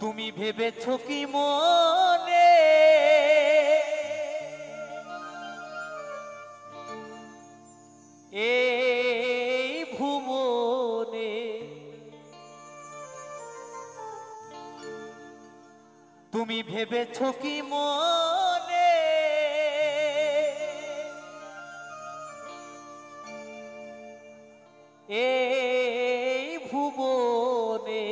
তুমি ভেবেছো কি মনে এই ভুবনে তুমি ভেবেছো কি মনে এই ভুবনে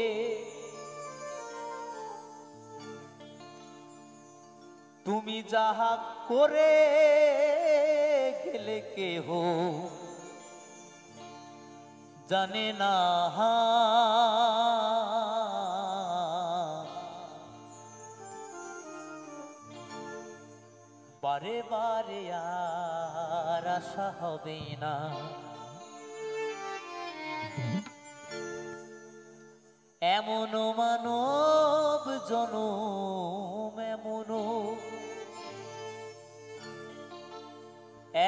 তুমি যাহা করে গেলে কেহ জানে না বারে বারে আর আশা হবে না এমন মানব জনম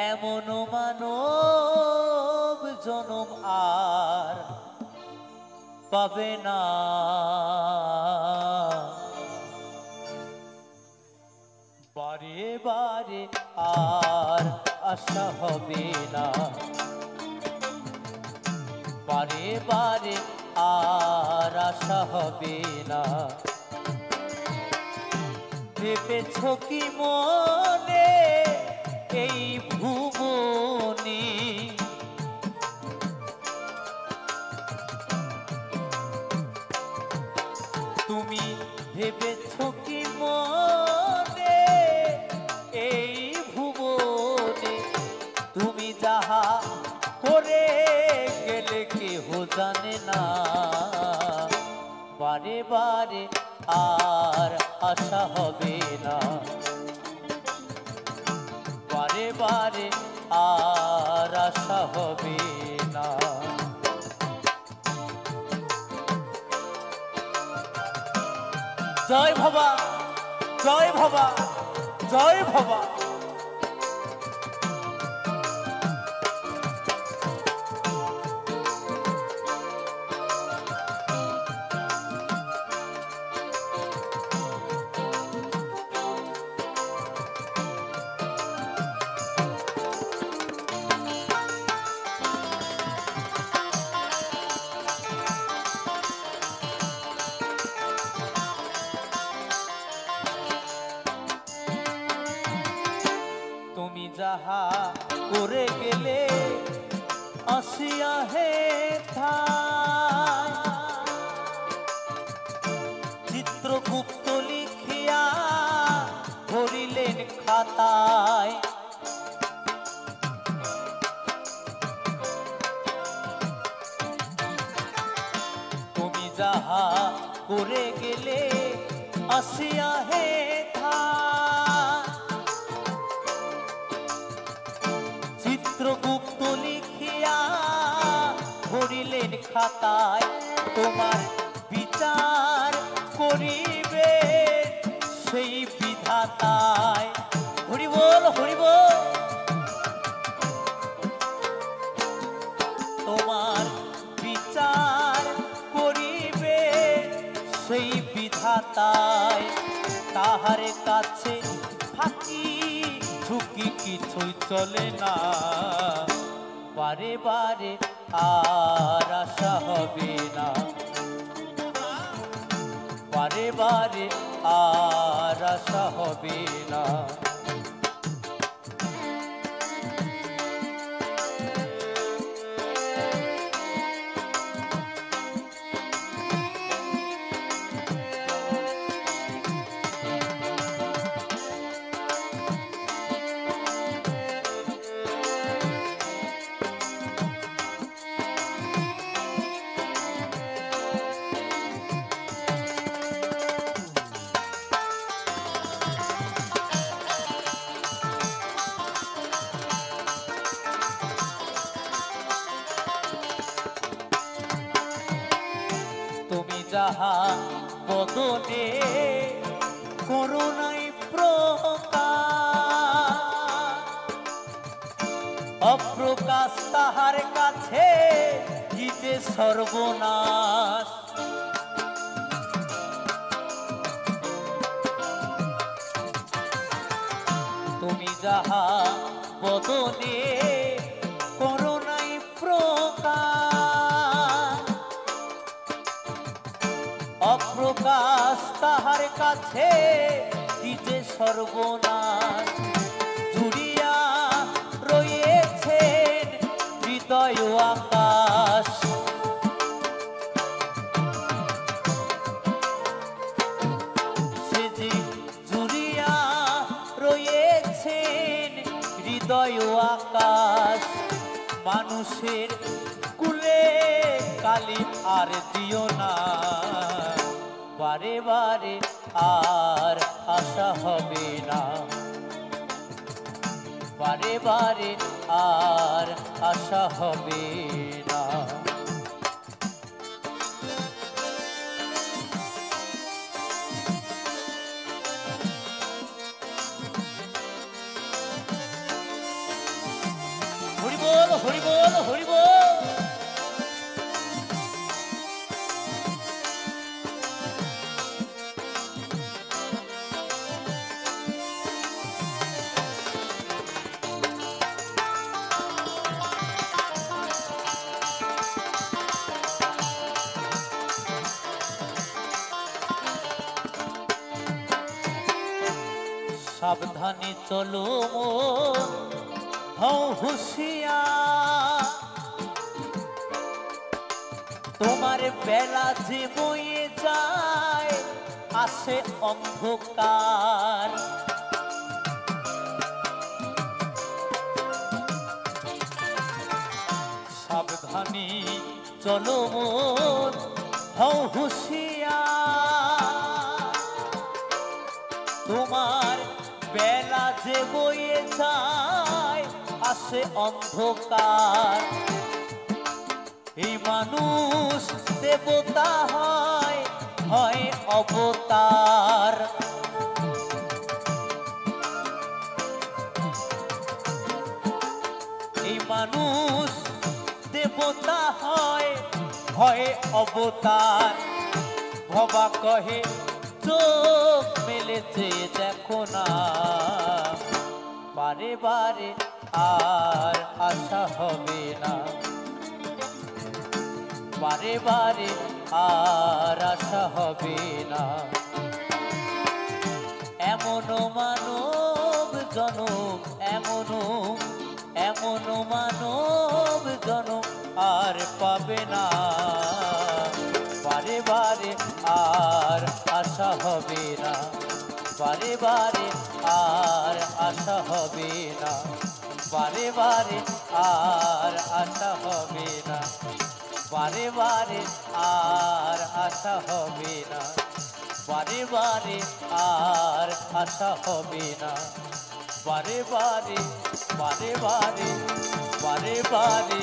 এমন মানব জনম আর পাবে না বারে বারে আর আশা হবে না বারে বারে আর আশা হবে না ভেবেছো কি মনে এই ভুবনে তুমি ভেবেছো কি মনে এই ভুবনে তুমি যাহা করে গেলে কেহ জানে না বারে বারে আর আশা হবে না বারে বারে আর আশা হবে না জয় ভবা জয় ভবা জয় ভবা তুমি যাহা করে গেলে আসিয়া হে চিত্রগুপ্ত লিখিয়া ভরিলেন খাতায় তুমি যাহা করে গেলে আসিয়া হে চিত্রগুপ্ত লিখিয়া ভরিলেন খাতায় তোমার বিচার করিবে সেই বিধাতায় হরি বল হরি বল তোমার বিচার করিবে সেই বিধাতায় তাহার কাছে ফাঁকি ঝুঁকি কিছুই চলে না বারে বারে আর আশা হবে না বারে বারে আর আশা হবে না যাহা বদনে করুণাই প্রকাশ অপ্রকাশ তাহার কাছে যে সর্বনাশ যাহা বদনে করুণাই প্রকাশ, অপ্রকাশ তাহার কাছে কি যে সর্বনাশ। জুড়িয়া রয়েছেন হৃদয় আকাশ, সে যে জুড়িয়া রয়েছেন হৃদয় আকাশ। মানুষের কুলে কালি আর দিও না, বারে বারে আর আশা হবে না, বারে বারে আর আশা হবে না। হরি বল হরি বল হরি বল। সাবধানে চলো মন হও হুঁশিয়ার, তোমার বেলা যে বয়ে যায় আসে অন্ধকার। সাবধানে চলো মন হও হুঁশিয়ার, তোমার বেলা যে বয়ে যায় আসে অন্ধকার। এই মানুষ দেবতা হয় হয় অবতার, এই মানুষ দেবতা হয় হয় অবতার। ভবা কহে চোখ মেলেছে দেখো না, বারে বারে আর আশা হবে না, বারে বারে আর আশা হবে না। এমনও মানব জনম, এমনও মানব জনম আর পাবে না, বারে বারে আর আশা হবে না, বারে বারে আর আশা হবে না, বারে বারে আর আশা হবে না, বারে বারে আর আশা হবে না, বারে বারে আর আশা হবে না, বারে বারে বারে বারে বারে বারে